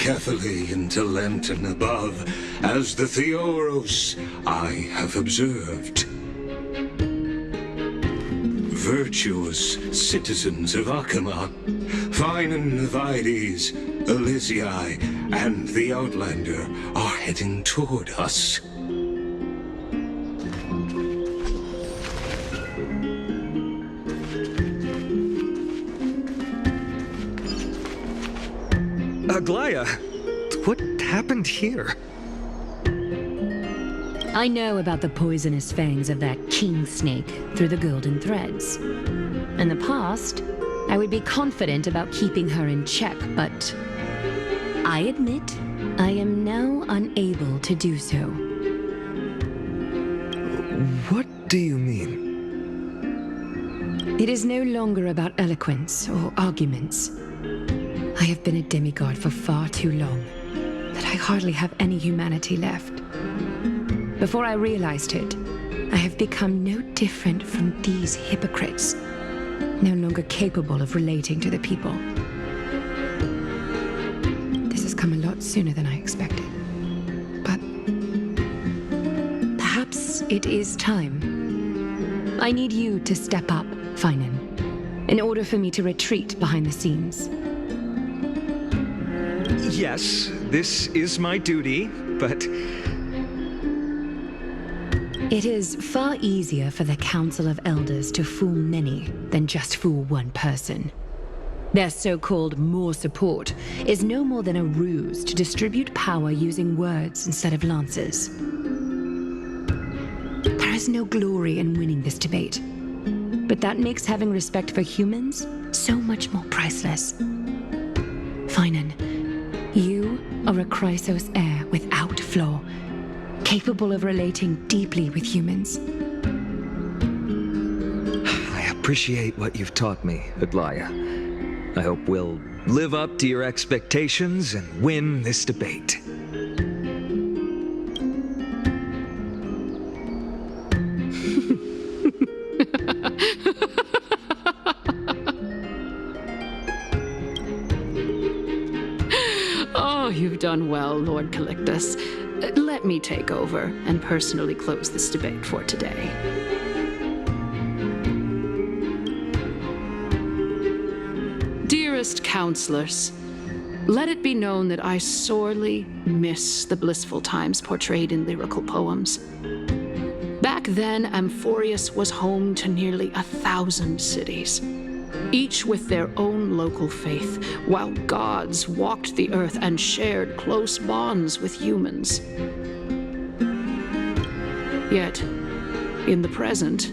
carefully into Lantern above, as the Theoros I have observed. Virtuous citizens of Akama, fine Navides, Elysiae, and the Outlander are heading toward us. Aglaya, what happened here? I know about the poisonous fangs of that king snake through the golden threads. In the past, I would be confident about keeping her in check, but I admit I am now unable to do so. What do you mean? It is no longer about eloquence or arguments. I have been a demigod for far too long that I hardly have any humanity left. Before I realized it, I have become no different from these hypocrites, no longer capable of relating to the people. This has come a lot sooner than I expected. But perhaps it is time. I need you to step up, Finan, in order for me to retreat behind the scenes. Yes, this is my duty, but... It is far easier for the Council of Elders to fool many than just fool one person. Their so-called more support is no more than a ruse to distribute power using words instead of lances. There is no glory in winning this debate, but that makes having respect for humans so much more priceless. Finan, you are a Chrysos heir without flaw, capable of relating deeply with humans. I appreciate what you've taught me, Aglaya. I hope we'll live up to your expectations and win this debate. Oh, you've done well, Lord Calictus. Let me take over and personally close this debate for today. Dearest counselors, let it be known that I sorely miss the blissful times portrayed in lyrical poems. Back then, Amphorius was home to nearly 1,000 cities, each with their own local faith, while gods walked the earth and shared close bonds with humans. Yet, in the present,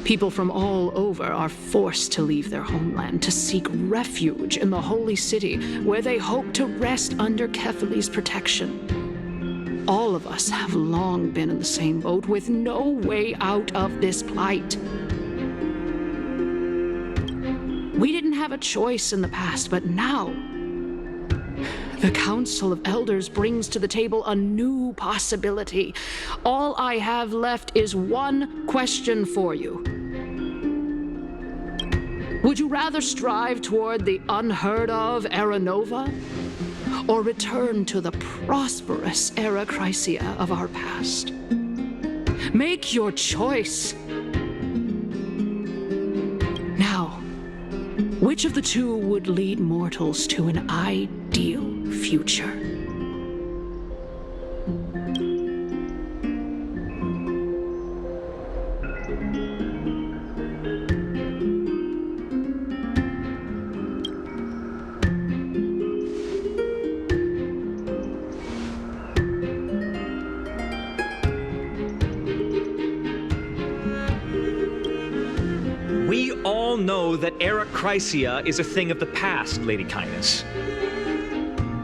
people from all over are forced to leave their homeland to seek refuge in the holy city, where they hope to rest under Kephile's protection. All of us have long been in the same boat, with no way out of this plight. We didn't have a choice in the past, but now, the Council of Elders brings to the table a new possibility. All I have left is one question for you. Would you rather strive toward the unheard of Era Nova, or return to the prosperous Era Chrysia of our past? Make your choice. Now, which of the two would lead mortals to an ideal future? We all know that Era Chrysia is a thing of the past, Lady Kindness.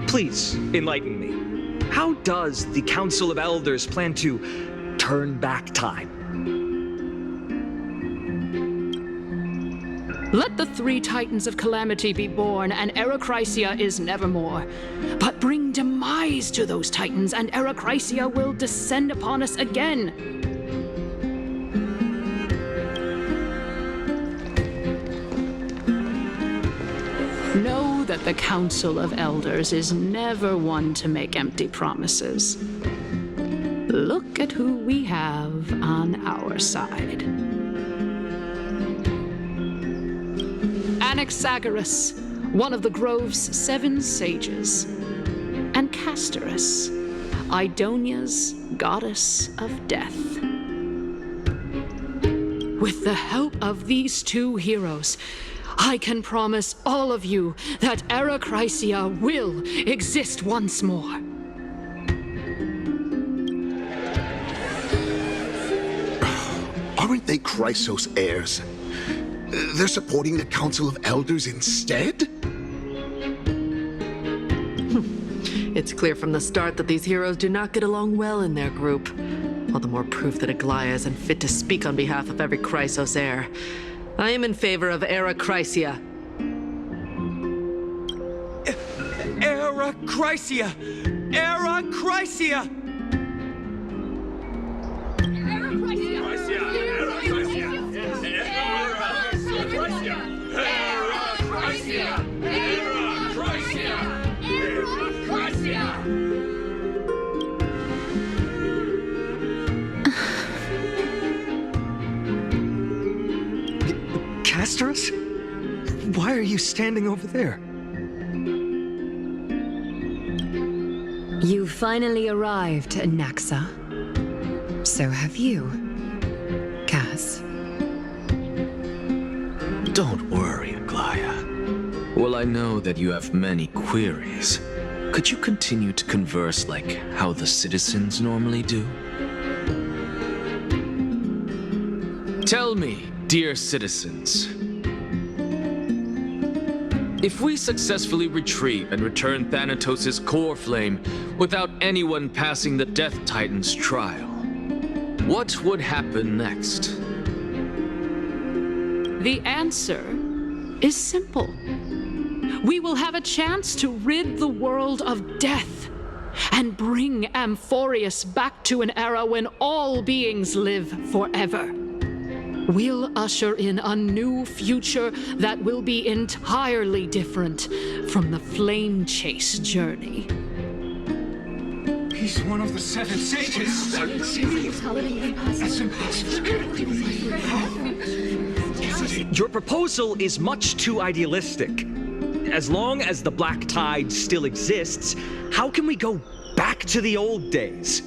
Please, enlighten me. How does the Council of Elders plan to turn back time? Let the three titans of calamity be born, and Era Chrysia is nevermore. But bring demise to those titans, and Era Chrysia will descend upon us again. Know that the Council of Elders is never one to make empty promises. Look at who we have on our side. Anaxagoras, one of the Grove's 7 sages, and Castorus, Idonia's goddess of death. With the help of these 2 heroes, I can promise all of you that Erechrysia will exist once more. Aren't they Chrysos heirs? They're supporting the Council of Elders instead? It's clear from the start that these heroes do not get along well in their group. All the more proof that Aglaia is unfit to speak on behalf of every Chrysos heir. I am in favor of Erechrysia. Erechrysia! Erechrysia! Castorus? Why are you standing over there? You finally arrived, Naxa. So have you, Cass. Don't worry, Aglaia. Well, I know that you have many queries. Could you continue to converse like how the citizens normally do? Tell me, dear citizens, if we successfully retrieve and return Thanatos' core flame without anyone passing the Death Titan's trial, what would happen next? The answer is simple. We will have a chance to rid the world of death and bring Amphorius back to an era when all beings live forever. We'll usher in a new future that will be entirely different from the flame chase journey. He's one of the 7 sages. That's impossible. Your proposal is much too idealistic. As long as the Black Tide still exists, how can we go back to the old days?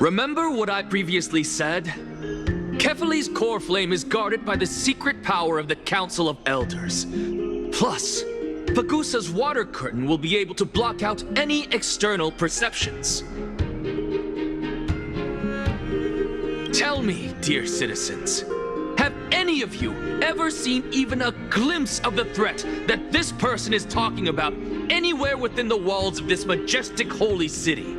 Remember what I previously said? Kefali's core flame is guarded by the secret power of the Council of Elders. Plus, Pagusa's water curtain will be able to block out any external perceptions. Tell me, dear citizens, have any of you ever seen even a glimpse of the threat that this person is talking about anywhere within the walls of this majestic holy city?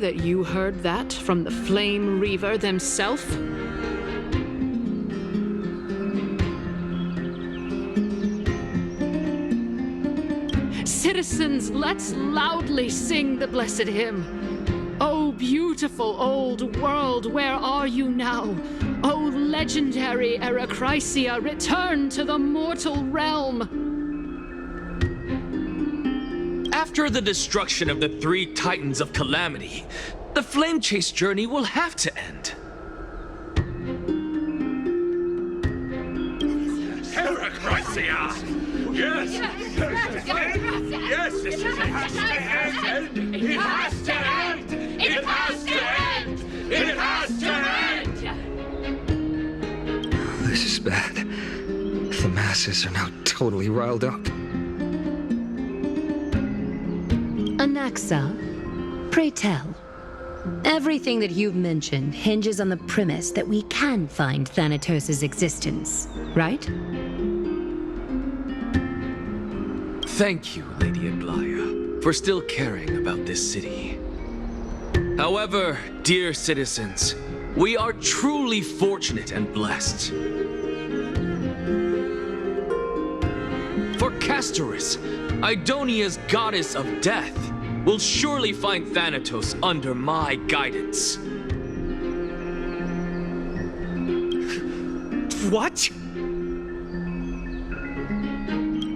That you heard that from the Flame Reaver themselves? Citizens, let's loudly sing the blessed hymn. Oh, beautiful old world, where are you now? Oh, legendary Erechrysia, return to the mortal realm. After the destruction of the 3 Titans of Calamity, the Flame Chase journey will have to end. Erechrysia! Yes! Yes! It has to end! It has to end! It has to end! It has to end! This is bad. The masses are now totally riled up. Anaxa, pray tell. Everything that you've mentioned hinges on the premise that we can find Thanatos' existence, right? Thank you, Lady Aglaia, for still caring about this city. However, dear citizens, We are truly fortunate and blessed. For Castorus, Idonia's goddess of death, will surely find Thanatos under my guidance. What?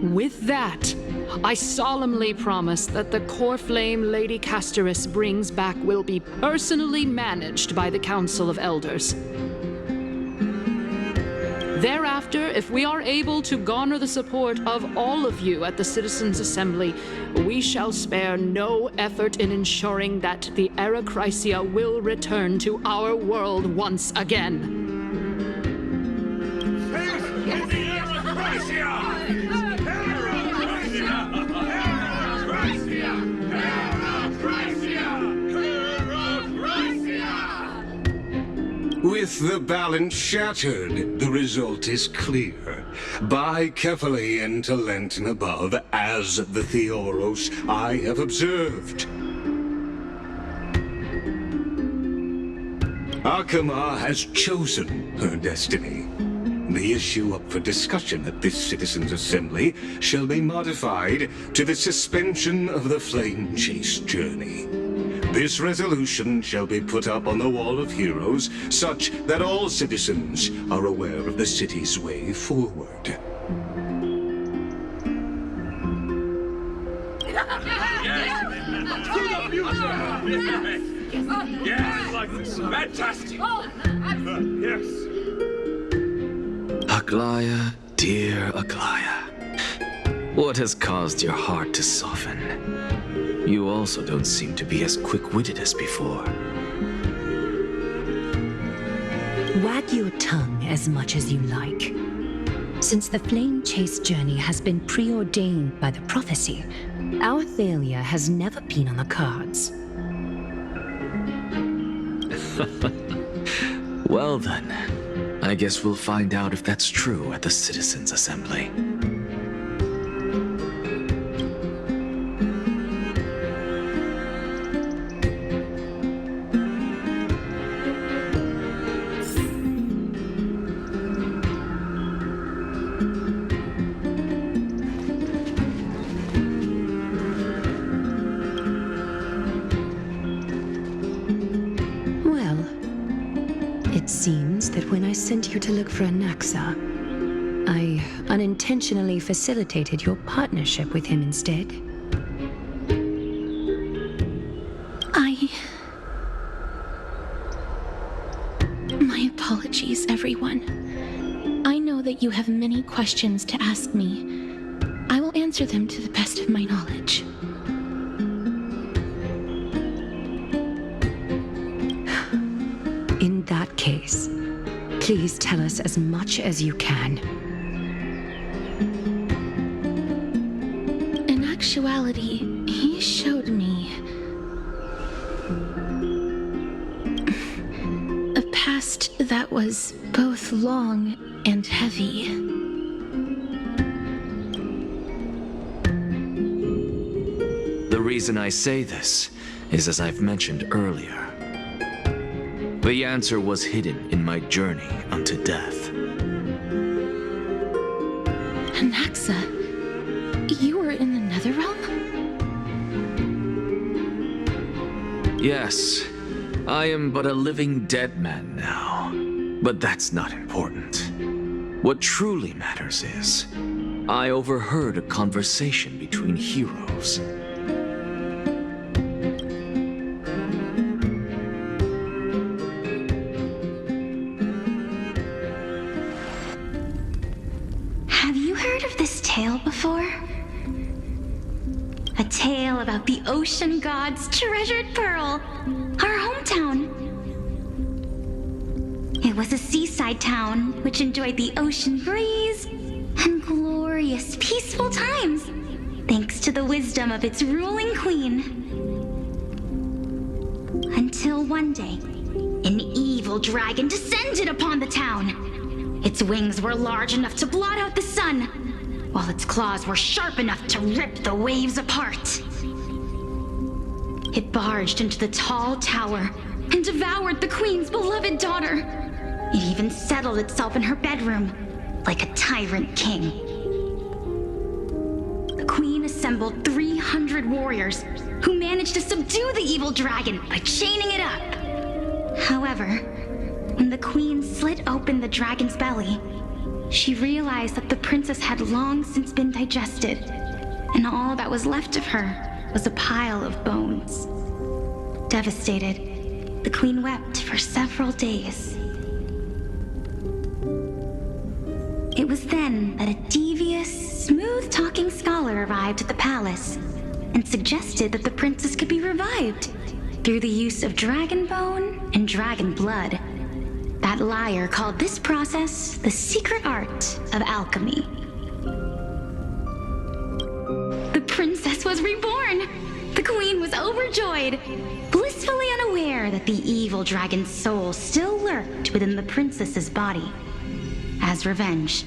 With that, I solemnly promise that the core flame Lady Castorus brings back will be personally managed by the Council of Elders. Thereafter, if we are able to garner the support of all of you at the Citizens' Assembly, we shall spare no effort in ensuring that the Era Chrysia will return to our world once again. With the balance shattered, the result is clear. By carefully into Lent and above, as the Theoros I have observed. Akama has chosen her destiny. The issue up for discussion at this Citizens' Assembly shall be modified to the suspension of the Flame Chase journey. This resolution shall be put up on the Wall of Heroes, such that all citizens are aware of the city's way forward. Fantastic! Yes! Aglaya, dear Aglaya, what has caused your heart to soften? You also don't seem to be as quick-witted as before. Wag your tongue as much as you like. Since the Flame Chase journey has been preordained by the prophecy, our failure has never been on the cards. Well then, I guess we'll find out if that's true at the Citizens' Assembly. It seems that when I sent you to look for Anaxa, I unintentionally facilitated your partnership with him instead. My apologies, everyone. I know that you have many questions to ask me. I will answer them to the best of my knowledge. In that case, please tell us as much as you can. In actuality, he showed me a past that was both long and heavy. The reason I say this is as I've mentioned earlier. The answer was hidden in my journey unto death. Anaxa, you were in the Netherrealm? Yes, I am but a living dead man now. But that's not important. What truly matters is, I overheard a conversation between heroes. Have you heard of this tale before? A tale about the ocean god's treasured pearl, our hometown. It was a seaside town which enjoyed the ocean breeze and glorious, peaceful times, thanks to the wisdom of its ruling queen. Until one day, an evil dragon descended upon the town. Its wings were large enough to blot out the sun, while its claws were sharp enough to rip the waves apart. It barged into the tall tower and devoured the queen's beloved daughter. It even settled itself in her bedroom, like a tyrant king. The queen assembled 300 warriors who managed to subdue the evil dragon by chaining it up. However, when the queen slit open the dragon's belly, she realized that the princess had long since been digested, and all that was left of her was a pile of bones. Devastated, the queen wept for several days. It was then that a devious, smooth-talking scholar arrived at the palace and suggested that the princess could be revived through the use of dragon bone and dragon blood. That liar called this process the secret art of alchemy. The princess was reborn! The queen was overjoyed, blissfully unaware that the evil dragon's soul still lurked within the princess's body. As revenge,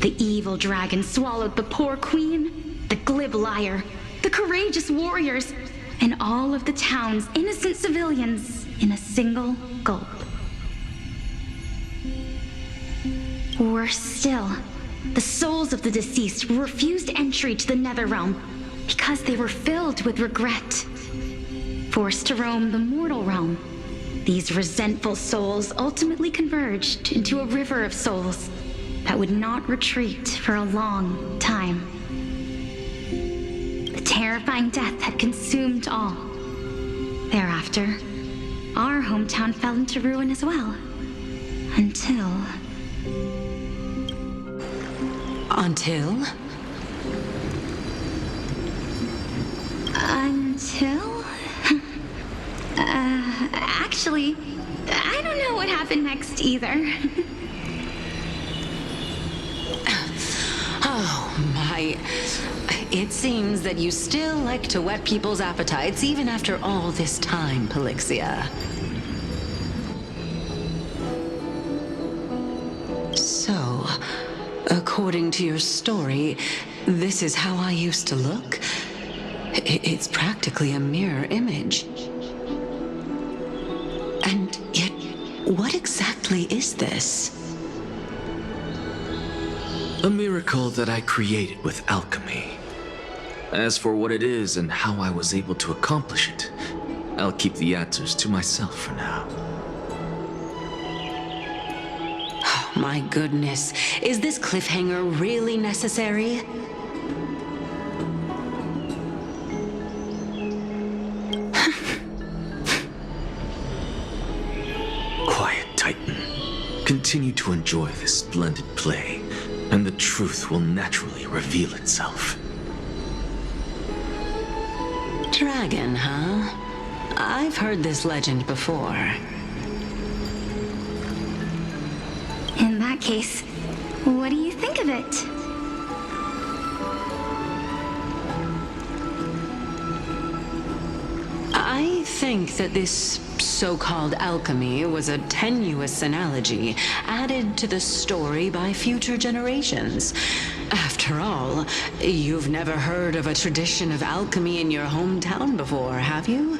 the evil dragon swallowed the poor queen, the glib liar, the courageous warriors, and all of the town's innocent civilians in a single gulp. Worse still, the souls of the deceased were refused entry to the Netherrealm because they were filled with regret. Forced to roam the mortal realm, these resentful souls ultimately converged into a river of souls that would not retreat for a long time. The terrifying death had consumed all. Thereafter, our hometown fell into ruin as well. Until... Actually, I don't know what happened next either. Oh, my. It seems that you still like to whet people's appetites even after all this time, Pelixia. So, according to your story, this is how I used to look? It's practically a mirror image. And yet, what exactly is this? A miracle that I created with alchemy. As for what it is and how I was able to accomplish it, I'll keep the answers to myself for now. Oh, my goodness. Is this cliffhanger really necessary? Quiet, Titan. Continue to enjoy this splendid play, and the truth will naturally reveal itself. Dragon, huh? I've heard this legend before. In that case, what do you think of it? I think that this so-called alchemy was a tenuous analogy added to the story by future generations. After all, you've never heard of a tradition of alchemy in your hometown before, have you?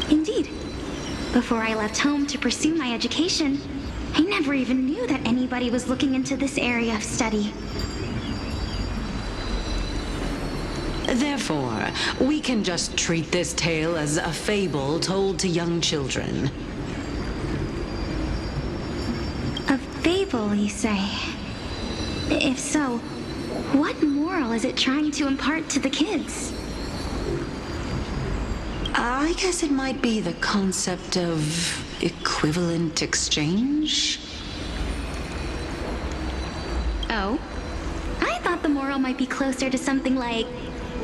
Indeed. Before I left home to pursue my education, I never even knew that anybody was looking into this area of study. Therefore, we can just treat this tale as a fable told to young children. A fable, you say? If so, what moral is it trying to impart to the kids? I guess it might be the concept of equivalent exchange? Oh? I thought the moral might be closer to something like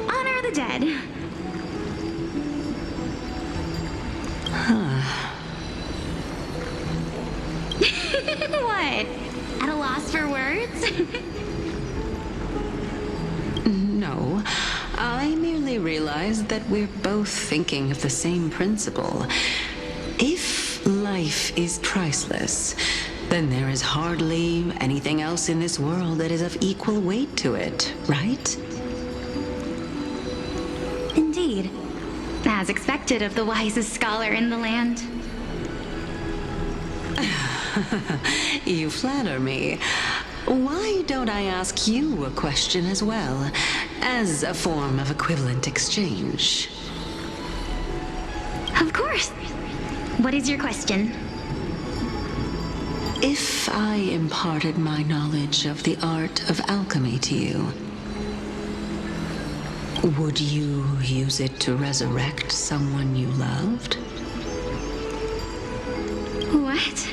honor the dead. What? At a loss for words? No, I merely realized that we're both thinking of the same principle. If life is priceless, then there is hardly anything else in this world that is of equal weight to it, right? Indeed. As expected of the wisest scholar in the land. You flatter me. Why don't I ask you a question as well, as a form of equivalent exchange? Of course. What is your question? If I imparted my knowledge of the art of alchemy to you, would you use it to resurrect someone you loved? What?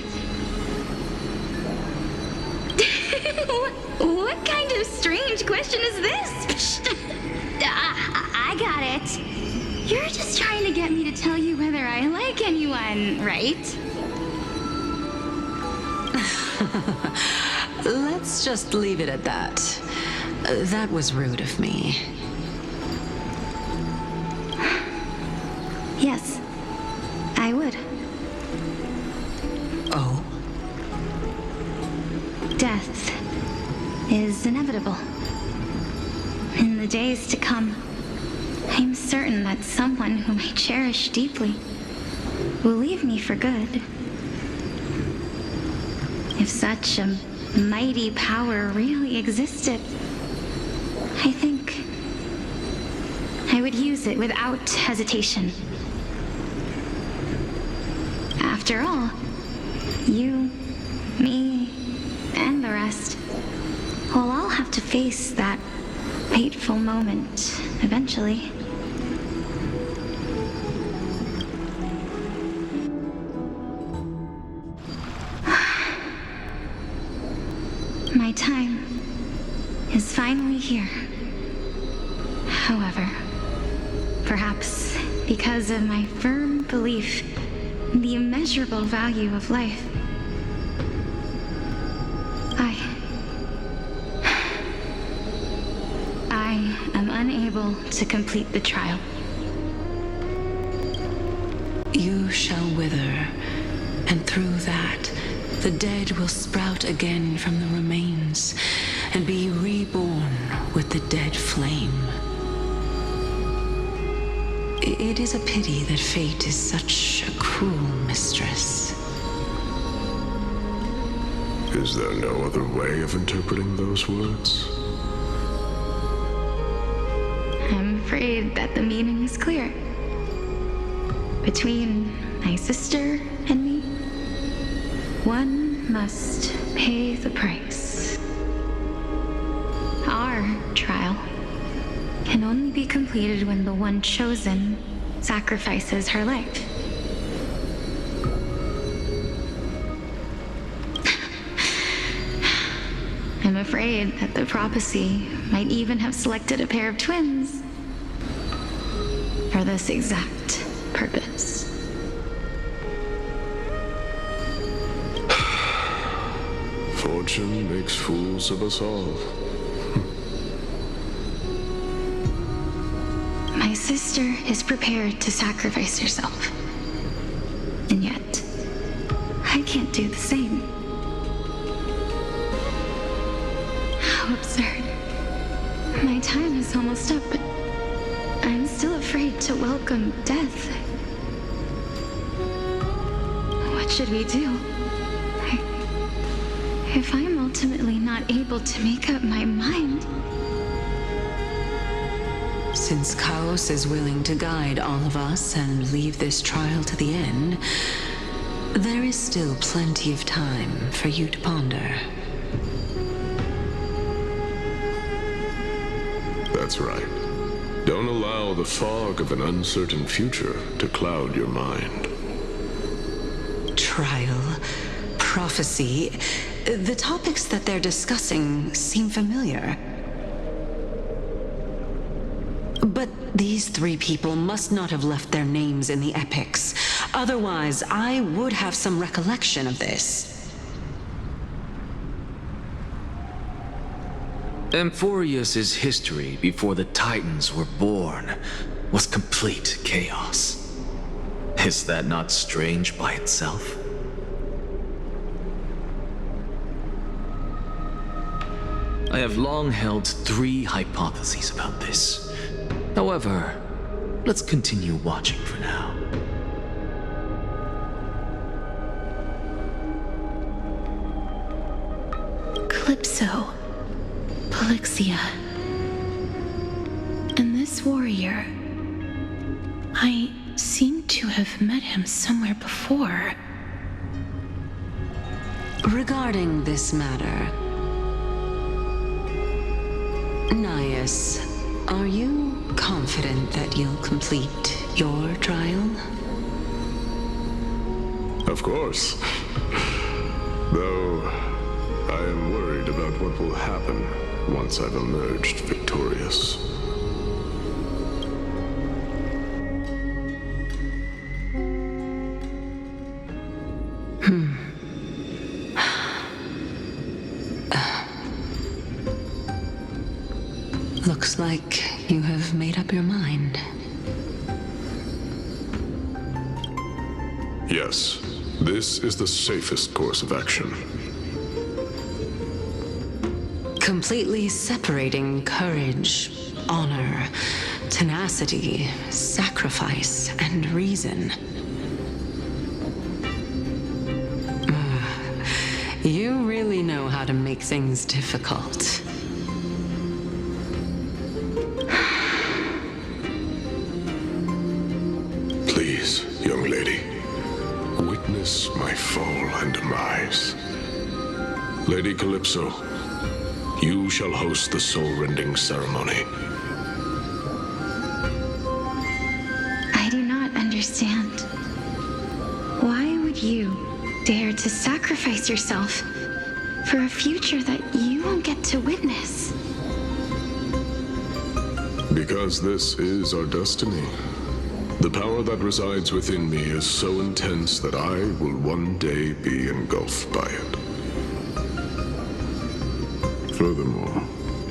What kind of strange question is this? I got it. You're just trying to get me to tell you whether I like anyone, right? Let's just leave it at that. That was rude of me. Yes, I would. Oh? Death is inevitable. In the days to come, I'm certain that someone whom I cherish deeply will leave me for good. If such a mighty power really existed, I think I would use it without hesitation. After all, you, me, and the rest will all have to face that fateful moment eventually. My time is finally here. However, perhaps because of my firm belief in the immeasurable value of life, I am unable to complete the trial. You shall wither, and through that, the dead will sprout again from the remains and be reborn with the dead flame. It is a pity that fate is such a cruel mistress. Is there no other way of interpreting those words? I'm afraid that the meaning is clear. Between my sister and me, one must pay the price. Our trial can only be completed when the one chosen sacrifices her life. I'm afraid that the prophecy might even have selected a pair of twins for this exact purpose. Fortune makes fools of us all. My sister is prepared to sacrifice herself. And yet, I can't do the same. How absurd. My time is almost up, but I'm still afraid to welcome death. What should we do? If I'm ultimately not able to make up my mind... Since Chaos is willing to guide all of us and leave this trial to the end, there is still plenty of time for you to ponder. That's right. Don't allow the fog of an uncertain future to cloud your mind. Trial, prophecy, the topics that they're discussing seem familiar. But these three people must not have left their names in the epics. Otherwise, I would have some recollection of this. Amphorius's history before the Titans were born was complete chaos. Is that not strange by itself? I have long held three hypotheses about this. However, let's continue watching for now. Calypso, Polixia, and this warrior. I seem to have met him somewhere before. Regarding this matter, Nias, are you confident that you'll complete your trial? Of course. Though I am worried about what will happen once I've emerged victorious. Looks like you have made up your mind. Yes, this is the safest course of action. Completely separating courage, honor, tenacity, sacrifice, and reason. You really know how to make things difficult. Please, young lady, witness my fall and demise. Lady Calypso, you shall host the soul-rending ceremony. I do not understand. Why would you dare to sacrifice yourself for a future that you won't get to witness? Because this is our destiny. The power that resides within me is so intense that I will one day be engulfed by it. Furthermore,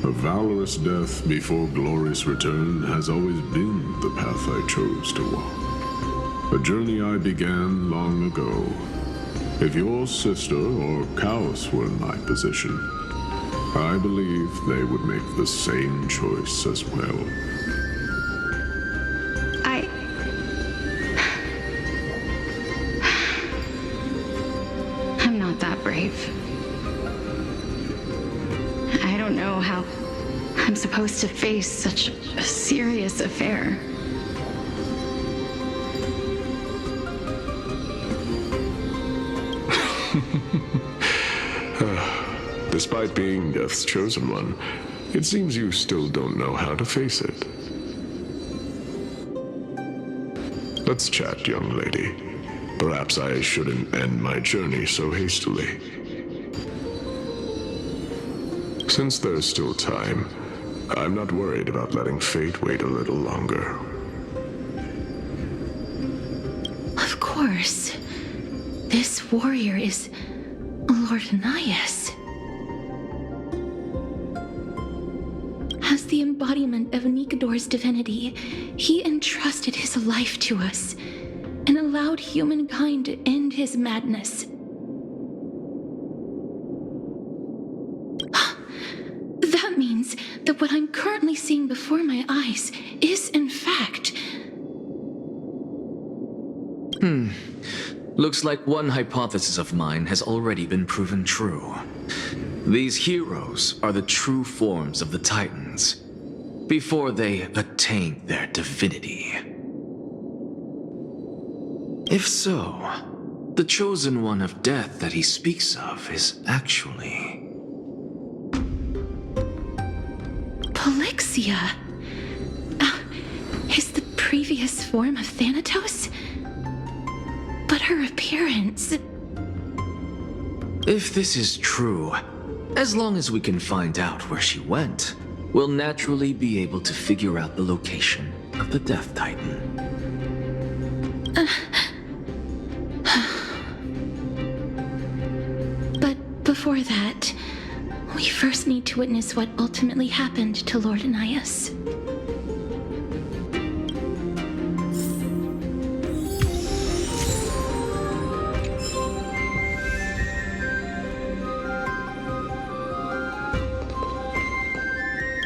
a valorous death before glorious return has always been the path I chose to walk. A journey I began long ago. If your sister or Chaos were in my position, I believe they would make the same choice as well. I'm not that brave. I don't know how I'm supposed to face such a serious affair. Despite being Death's chosen one, it seems you still don't know how to face it. Let's chat, young lady. Perhaps I shouldn't end my journey so hastily. Since there's still time, I'm not worried about letting fate wait a little longer. Of course. This warrior is Lord Nias. As the embodiment of Nikador's divinity, he entrusted his life to us and allowed humankind to end his madness. That means that what I'm currently seeing before my eyes is, in fact... Looks like one hypothesis of mine has already been proven true. These heroes are the true forms of the Titans, before they attain their divinity. If so, the chosen one of death that he speaks of is actually... Polixia? Is the previous form of Thanatos? But her appearance... If this is true, as long as we can find out where she went, we'll naturally be able to figure out the location of the Death Titan. But before that, we first need to witness what ultimately happened to Lord Nias.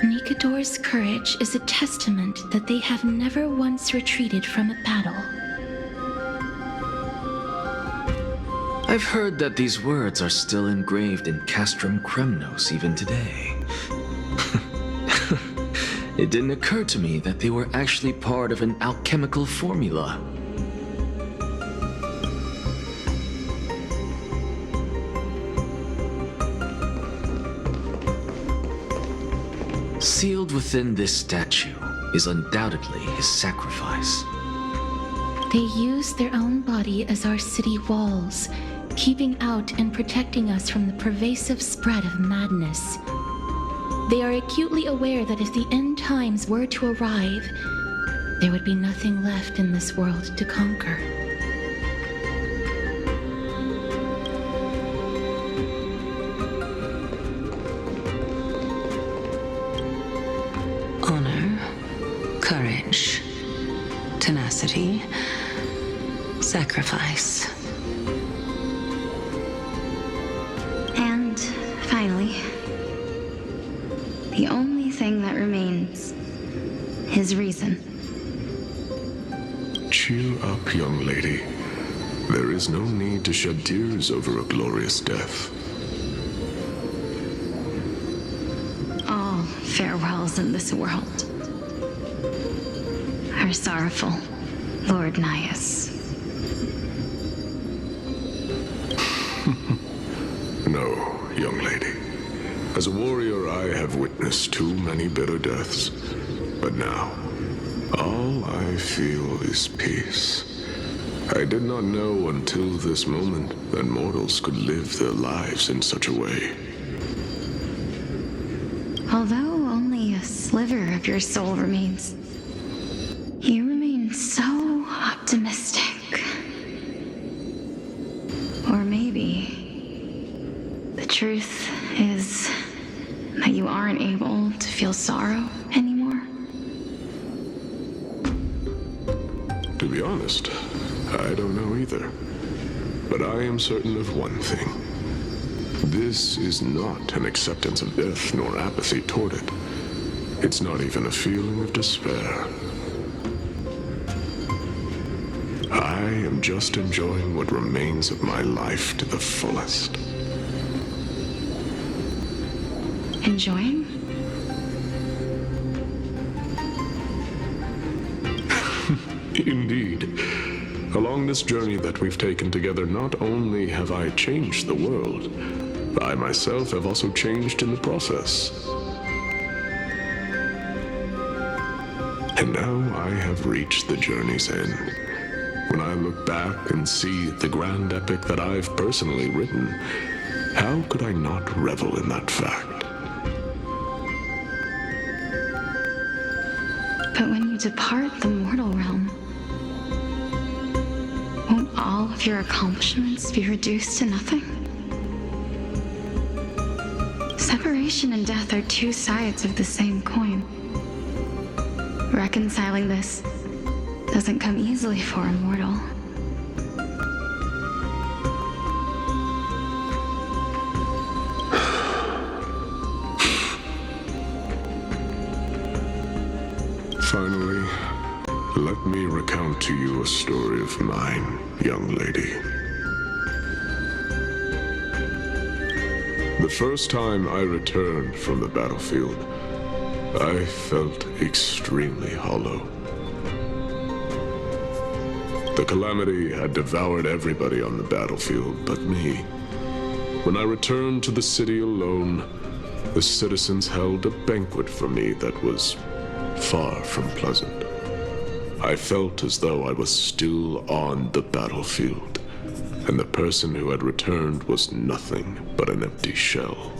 Nikador's warrior's courage is a testament that they have never once retreated from a battle. I've heard that these words are still engraved in Castrum Kremnos even today. It didn't occur to me that they were actually part of an alchemical formula. Sealed within this statue is undoubtedly his sacrifice. They use their own body as our city walls, keeping out and protecting us from the pervasive spread of madness. They are acutely aware that if the end times were to arrive, there would be nothing left in this world to conquer. Honor, courage, tenacity, sacrifice. And finally, the only thing that remains is reason. Cheer up, young lady. There is no need to shed tears over a glorious death. All farewells in this world are sorrowful, Lord Nias. No, young lady. As a warrior, I have witnessed too many bitter deaths. But now, all I feel is peace. I did not know until this moment that mortals could live their lives in such a way. Although only a sliver of your soul remains, you remain so optimistic. Or maybe the truth is that you aren't able to feel sorrow anymore. To be honest, I don't know either. But I am certain of one thing. This is not an acceptance of death nor apathy toward it. It's not even a feeling of despair. I am just enjoying what remains of my life to the fullest. Enjoying? Indeed. Along this journey that we've taken together, not only have I changed the world, I myself have also changed in the process. And now I have reached the journey's end. When I look back and see the grand epic that I've personally written, how could I not revel in that fact? But when you depart the mortal realm, won't all of your accomplishments be reduced to nothing? Separation and death are two sides of the same coin. Reconciling this doesn't come easily for a mortal. Finally, let me recount to you a story of mine, young lady. The first time I returned from the battlefield, I felt extremely hollow. The calamity had devoured everybody on the battlefield but me. When I returned to the city alone, the citizens held a banquet for me that was far from pleasant. I felt as though I was still on the battlefield, and the person who had returned was nothing but an empty shell.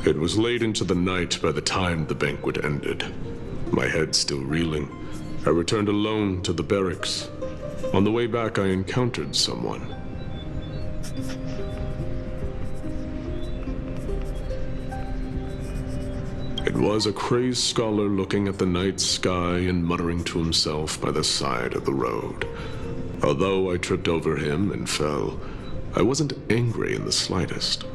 It was late into the night by the time the banquet ended. My head still reeling, I returned alone to the barracks. On the way back, I encountered someone. It was a crazed scholar looking at the night sky and muttering to himself by the side of the road. Although I tripped over him and fell, I wasn't angry in the slightest.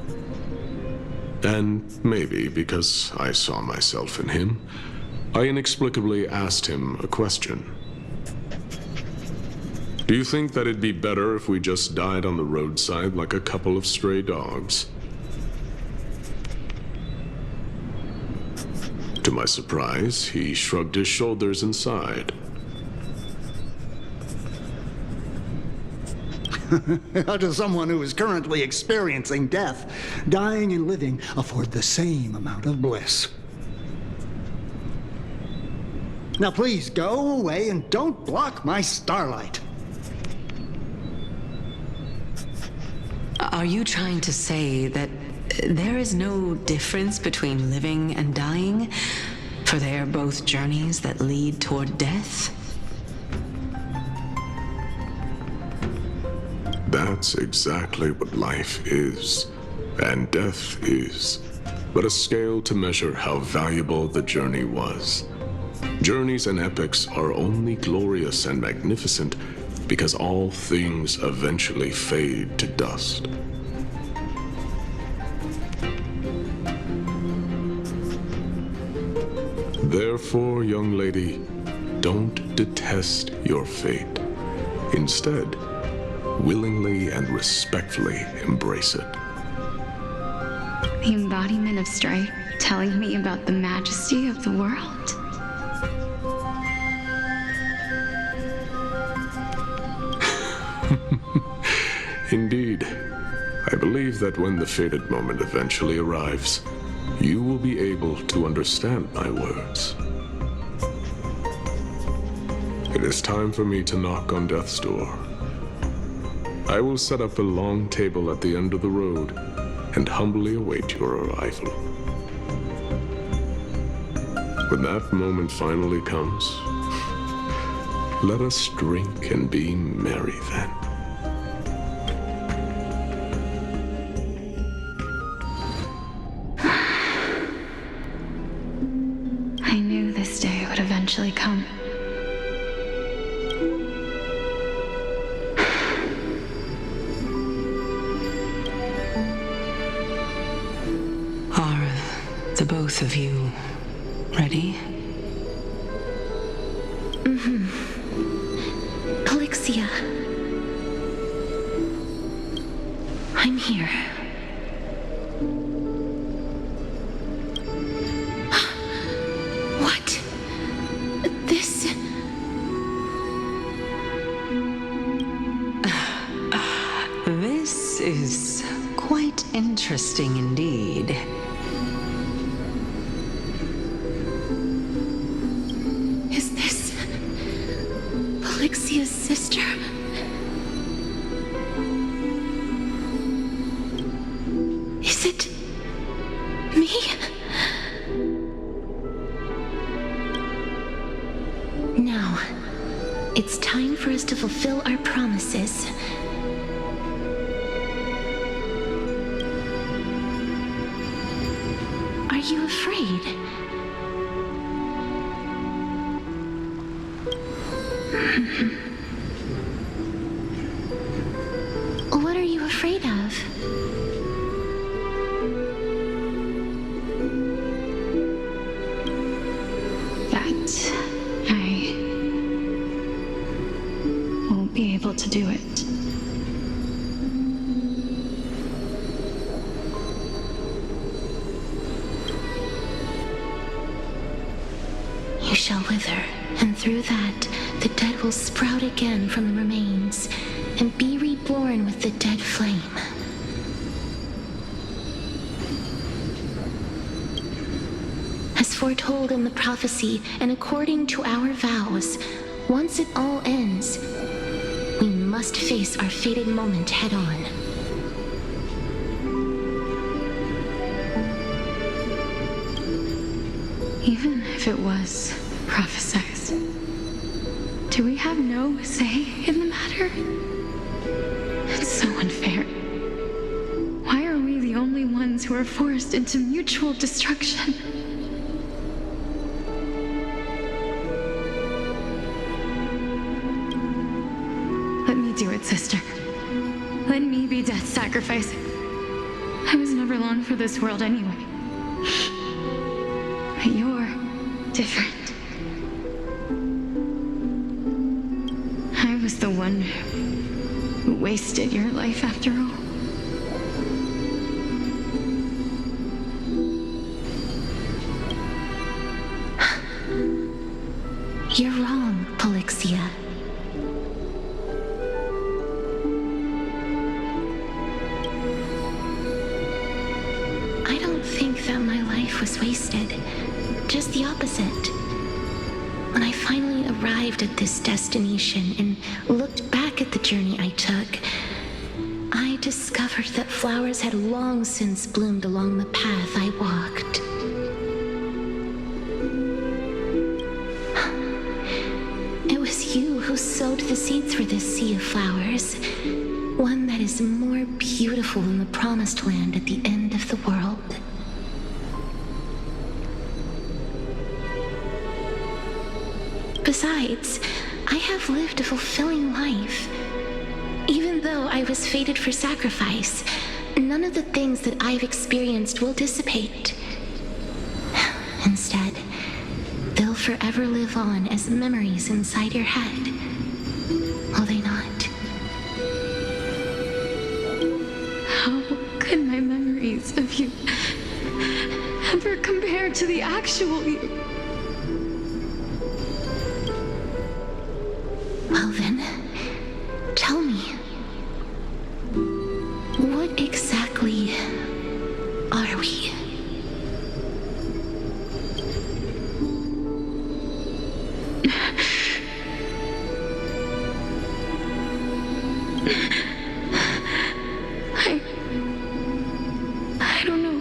And maybe because I saw myself in him, I inexplicably asked him a question. Do you think that it'd be better if we just died on the roadside like a couple of stray dogs? To my surprise, he shrugged his shoulders and sighed. How does someone who is currently experiencing death, dying and living, afford the same amount of bliss? Now please go away and don't block my starlight. Are you trying to say that there is no difference between living and dying, for they are both journeys that lead toward death? That's exactly what life is, and death is, but a scale to measure how valuable the journey was. Journeys and epics are only glorious and magnificent because all things eventually fade to dust. Therefore, young lady, don't detest your fate. Instead, willingly and respectfully embrace it. The embodiment of strife telling me about the majesty of the world. Indeed. I believe that when the fated moment eventually arrives, you will be able to understand my words. It is time for me to knock on death's door. I will set up a long table at the end of the road and humbly await your arrival. When that moment finally comes, let us drink and be merry then. I knew this day would eventually come. The both of you ready? Polixia. I'm here. What? This... This is quite interesting indeed. Polixia's sister. Is it me? Now, it's time for us to fulfill our promises. Are you afraid? What are you afraid of? That I won't be able to do it. You shall wither, and through that, the dead will sprout again from the remains, and be reborn with the dead flame. As foretold in the prophecy, and according to our vows, once it all ends, we must face our fated moment head-on. Even if it was prophesied, do we have no say in the matter? It's so unfair. Why are we the only ones who are forced into mutual destruction? Let me do it, sister. Let me be death's sacrifice. I was never long for this world anyway. But you're different. I was the one who wasted your life after all. You're wrong, Polixia. I don't think that my life was wasted. Just the opposite. When I finally arrived at this destination and looked back at the journey I took, I discovered that flowers had long since bloomed along the path I walked. It was you who sowed the seeds for this sea of flowers, one that is more beautiful than the promised land at the end of the world. Besides, I have lived a fulfilling life. Even though I was fated for sacrifice, none of the things that I've experienced will dissipate. Instead, they'll forever live on as memories inside your head. Will they not? How could my memories of you ever compare to the actual you? Well then, tell me, what exactly are we? I don't know.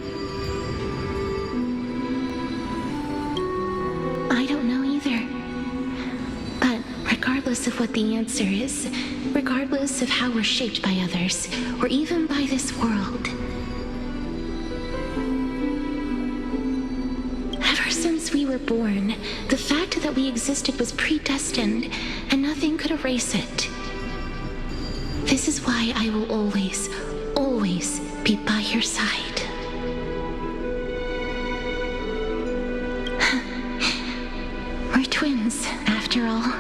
I don't know either. But regardless of what the answer is, regardless of how we're shaped by others, or even by this world, ever since we were born, the fact that we existed was predestined, and nothing could erase it. This is why I will always, always be by your side. We're twins, after all.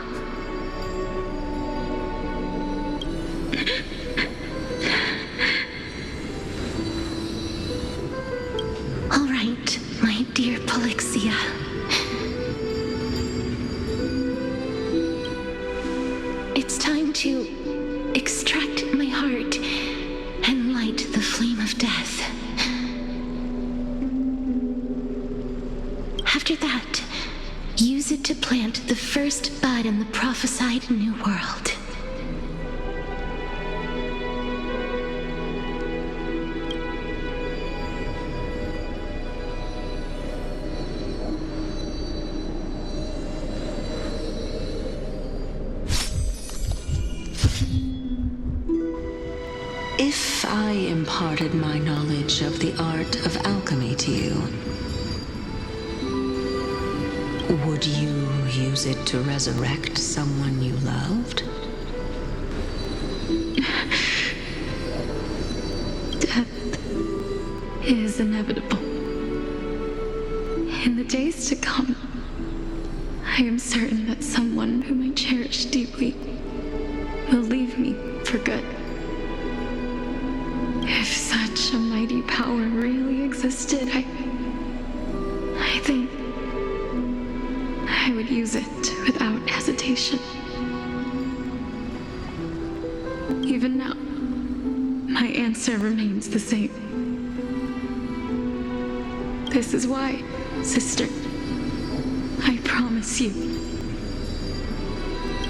All right, my dear Polixia. It's time to extract my heart and light the flame of death. After that, use it to plant the first bud in the prophesied new world. If I imparted my knowledge of the art of alchemy to you, would you use it to resurrect someone you loved? Death is inevitable. In the days to come, I am certain that someone whom I cherish deeply will leave me for good. If such a mighty power really existed, I think I would use it without hesitation. Even now, my answer remains the same. This is why, sister, I promise you,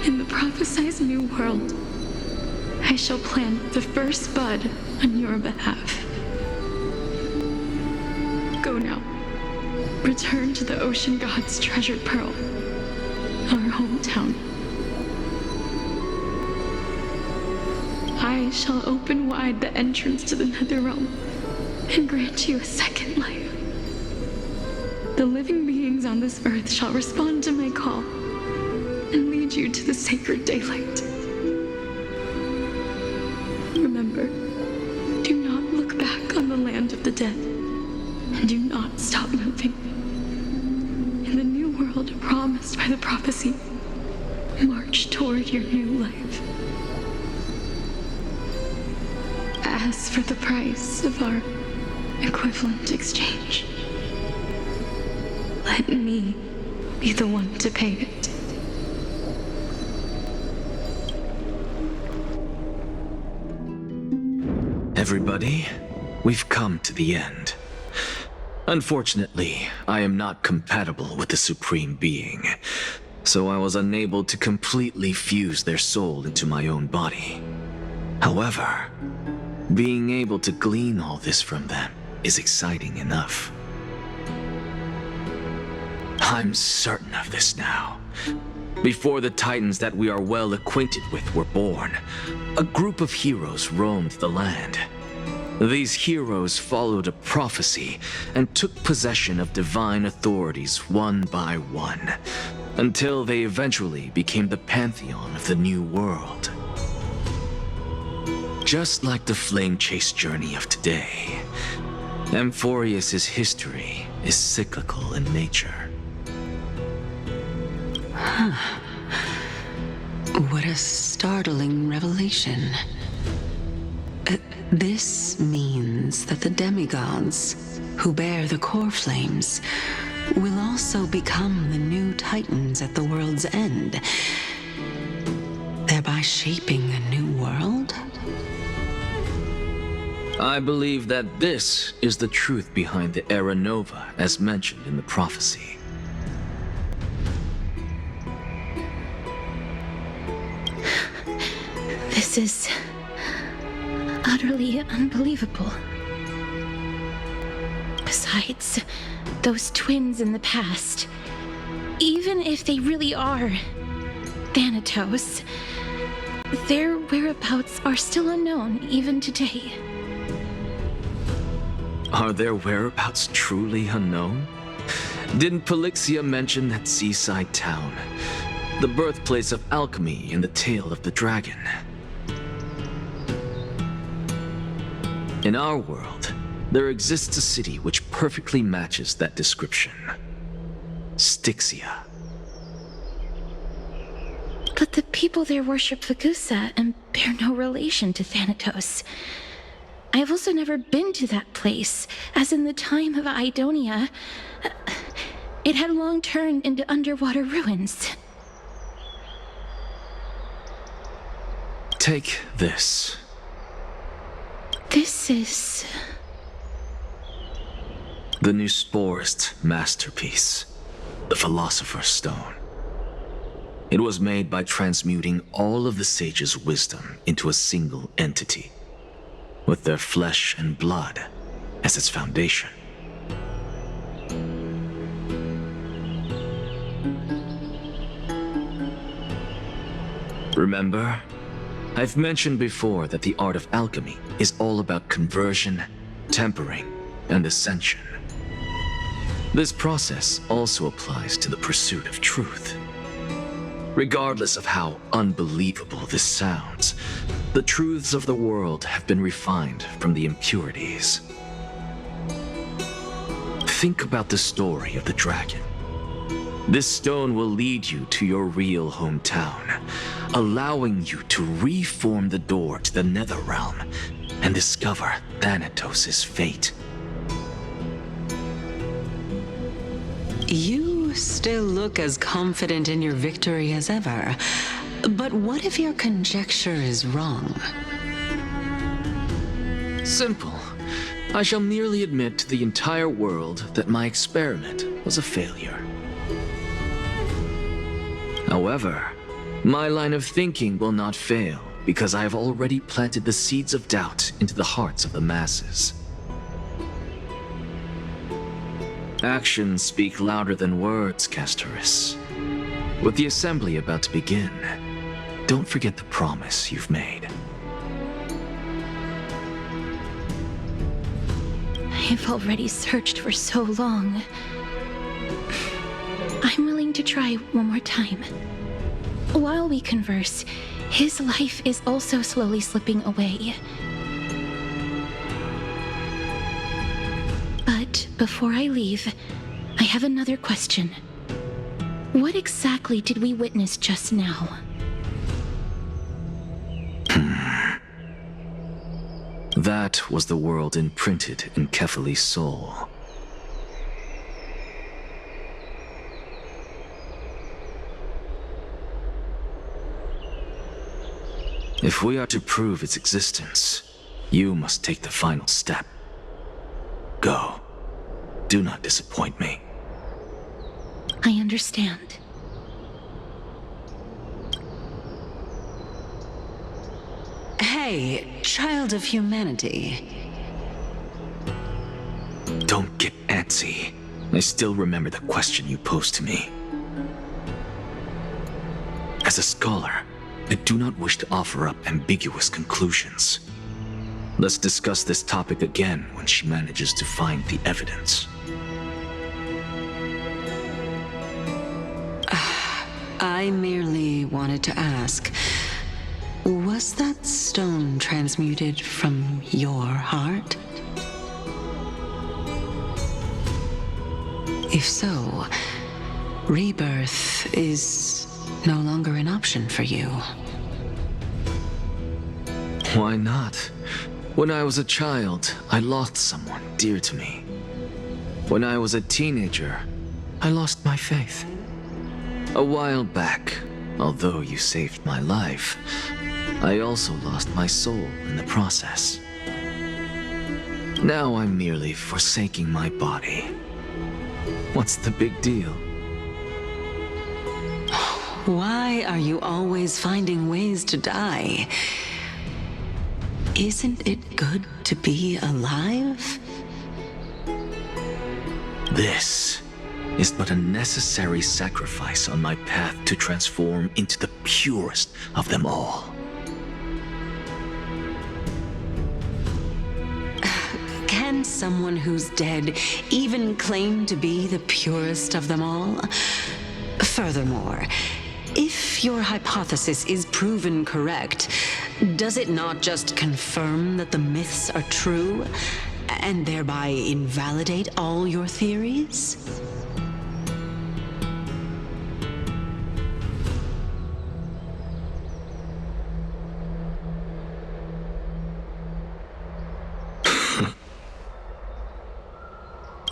in the prophesied new world, I shall plant the first bud on your behalf. Go now. Return to the ocean god's treasured pearl, our hometown. I shall open wide the entrance to the Netherrealm and grant you a second life. The living beings on this earth shall respond to my call and lead you to the sacred daylight. Remember, do not look back on the land of the dead, and do not stop moving. world promised by the prophecy. March toward your new life. Ask for the price of our equivalent exchange. Let me be the one to pay it. Everybody, we've come to the end. Unfortunately, I am not compatible with the Supreme Being, so I was unable to completely fuse their soul into my own body. However, being able to glean all this from them is exciting enough. I'm certain of this now. Before the Titans that we are well acquainted with were born, a group of heroes roamed the land. These heroes followed a prophecy and took possession of divine authorities one by one, until they eventually became the pantheon of the new world. Just like the flame chase journey of today, Amphorius's history is cyclical in nature. What a startling revelation. This means that the demigods, who bear the core flames, will also become the new titans at the world's end, thereby shaping a new world? I believe that this is the truth behind the Era Nova as mentioned in the prophecy. This is utterly unbelievable. Besides, those twins in the past, even if they really are Thanatos, their whereabouts are still unknown even today. Are their whereabouts truly unknown? Didn't Polixia mention that seaside town, the birthplace of alchemy in the tale of the dragon? In our world, there exists a city which perfectly matches that description. Styxia. But the people there worship Vagusa and bear no relation to Thanatos. I have also never been to that place, as in the time of Idonia, it had long turned into underwater ruins. Take this. This is... the Nusporist masterpiece, the Philosopher's Stone. It was made by transmuting all of the sages' wisdom into a single entity, with their flesh and blood as its foundation. Remember? I've mentioned before that the art of alchemy is all about conversion, tempering, and ascension. This process also applies to the pursuit of truth. Regardless of how unbelievable this sounds, the truths of the world have been refined from the impurities. Think about the story of the dragon. This stone will lead you to your real hometown, allowing you to reform the door to the Netherrealm and discover Thanatos' fate. You still look as confident in your victory as ever, but what if your conjecture is wrong? Simple. I shall merely admit to the entire world that my experiment was a failure. However, my line of thinking will not fail because I have already planted the seeds of doubt into the hearts of the masses. Actions speak louder than words, Castorus. With the assembly about to begin, don't forget the promise you've made. I've already searched for so long. I'm willing to try one more time. While we converse, his life is also slowly slipping away. But before I leave, I have another question. What exactly did we witness just now? That was the world imprinted in Kefali's soul. If we are to prove its existence, you must take the final step. Go. Do not disappoint me. I understand. Hey, child of humanity. Don't get antsy. I still remember the question you posed to me. As a scholar, I do not wish to offer up ambiguous conclusions. Let's discuss this topic again when she manages to find the evidence. I merely wanted to ask, was that stone transmuted from your heart? If so, rebirth is no longer an option for you. Why not? When I was a child, I lost someone dear to me. When I was a teenager, I lost my faith. A while back, although you saved my life, I also lost my soul in the process. Now I'm merely forsaking my body. What's the big deal? Why are you always finding ways to die? Isn't it good to be alive? This is but a necessary sacrifice on my path to transform into the purest of them all. Can someone who's dead even claim to be the purest of them all? Furthermore, if your hypothesis is proven correct, does it not just confirm that the myths are true, and thereby invalidate all your theories?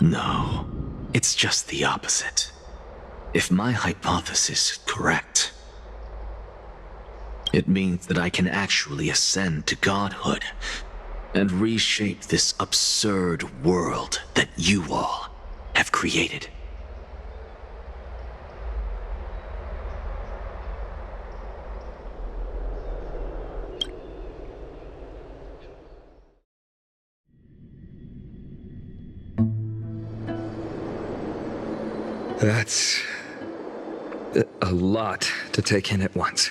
No, it's just the opposite. If my hypothesis is correct, it means that I can actually ascend to godhood and reshape this absurd world that you all have created. That's a lot to take in at once.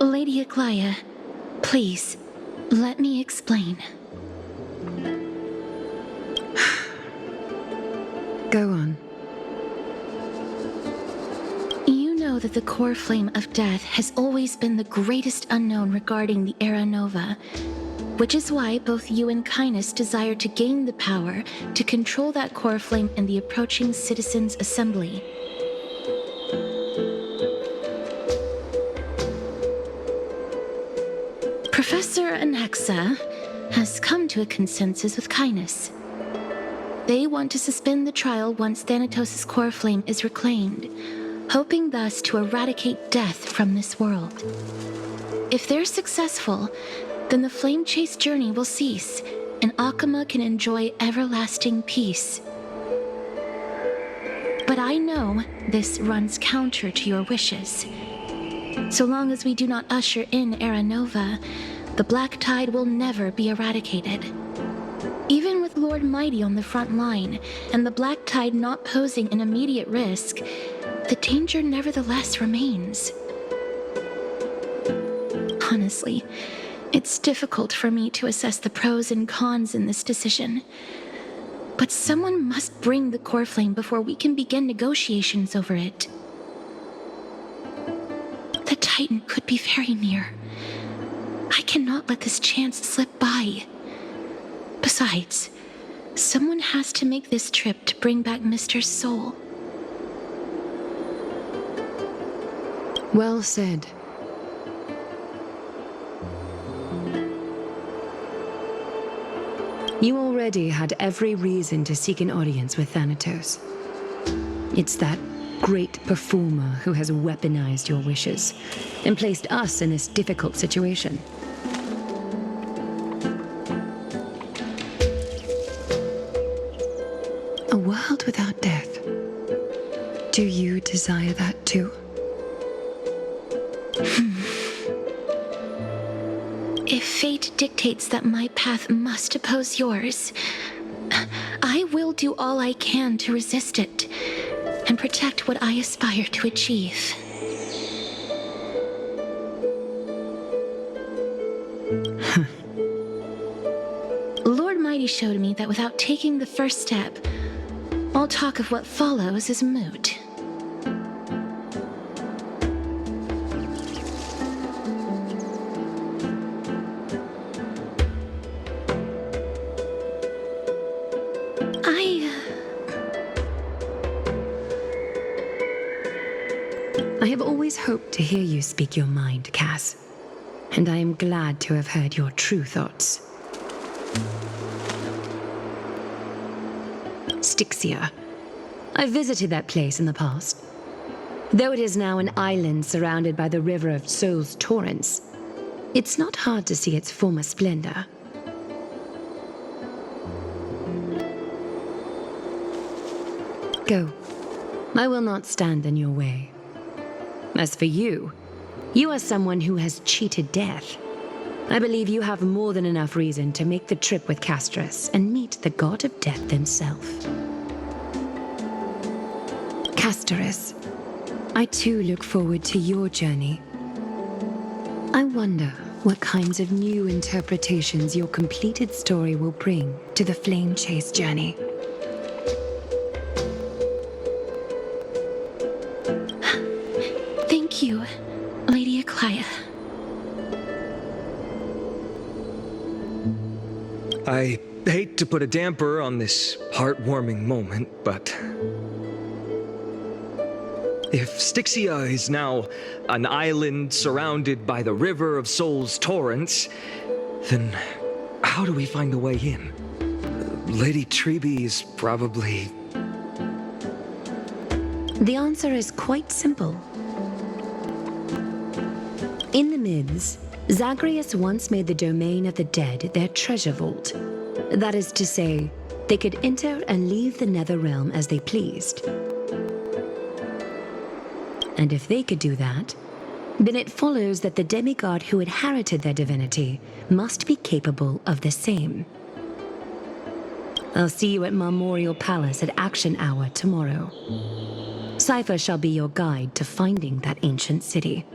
Lady Aglaia, please, let me explain. Go on. You know that the core flame of death has always been the greatest unknown regarding the Era Nova, which is why both you and Kindness desire to gain the power to control that core flame in the approaching Citizens' Assembly. Professor Anaxa has come to a consensus with Kindness. They want to suspend the trial once Thanatos' core flame is reclaimed, hoping thus to eradicate death from this world. If they're successful, then the flame chase journey will cease, and Akama can enjoy everlasting peace. But I know this runs counter to your wishes. So long as we do not usher in Era Nova, the Black Tide will never be eradicated. Even with Lord Mighty on the front line, and the Black Tide not posing an immediate risk, the danger nevertheless remains. Honestly, it's difficult for me to assess the pros and cons in this decision. But someone must bring the core flame before we can begin negotiations over it. The Titan could be very near. I cannot let this chance slip by. Besides, someone has to make this trip to bring back Mr. Soul. Well said. You already had every reason to seek an audience with Thanatos. It's that great performer who has weaponized your wishes and placed us in this difficult situation. A world without death. Do you desire that too? If fate dictates that my path must oppose yours, I will do all I can to resist it and protect what I aspire to achieve. Lord Mighty showed me that without taking the first step, all talk of what follows is moot. I have always hoped to hear you speak your mind, Cass, and I am glad to have heard your true thoughts. Styxia. I visited that place in the past. Though it is now an island surrounded by the river of Soul's torrents, it's not hard to see its former splendor. Go. I will not stand in your way. As for you, you are someone who has cheated death. I believe you have more than enough reason to make the trip with Castris and meet the god of death himself. Castris, I too look forward to your journey. I wonder what kinds of new interpretations your completed story will bring to the Flame Chase journey. Thank you, Lady Aklaya. I hate to put a damper on this heartwarming moment, but if Styxia is now an island surrounded by the river of Soul's torrents, then how do we find a way in? Lady Treby is probably... The answer is quite simple. In the Myths, Zagreus once made the domain of the dead their treasure vault. That is to say, they could enter and leave the nether realm as they pleased. And if they could do that, then it follows that the demigod who inherited their divinity must be capable of the same. I'll see you at Marmorial Palace at Action Hour tomorrow. Cypher shall be your guide to finding that ancient city.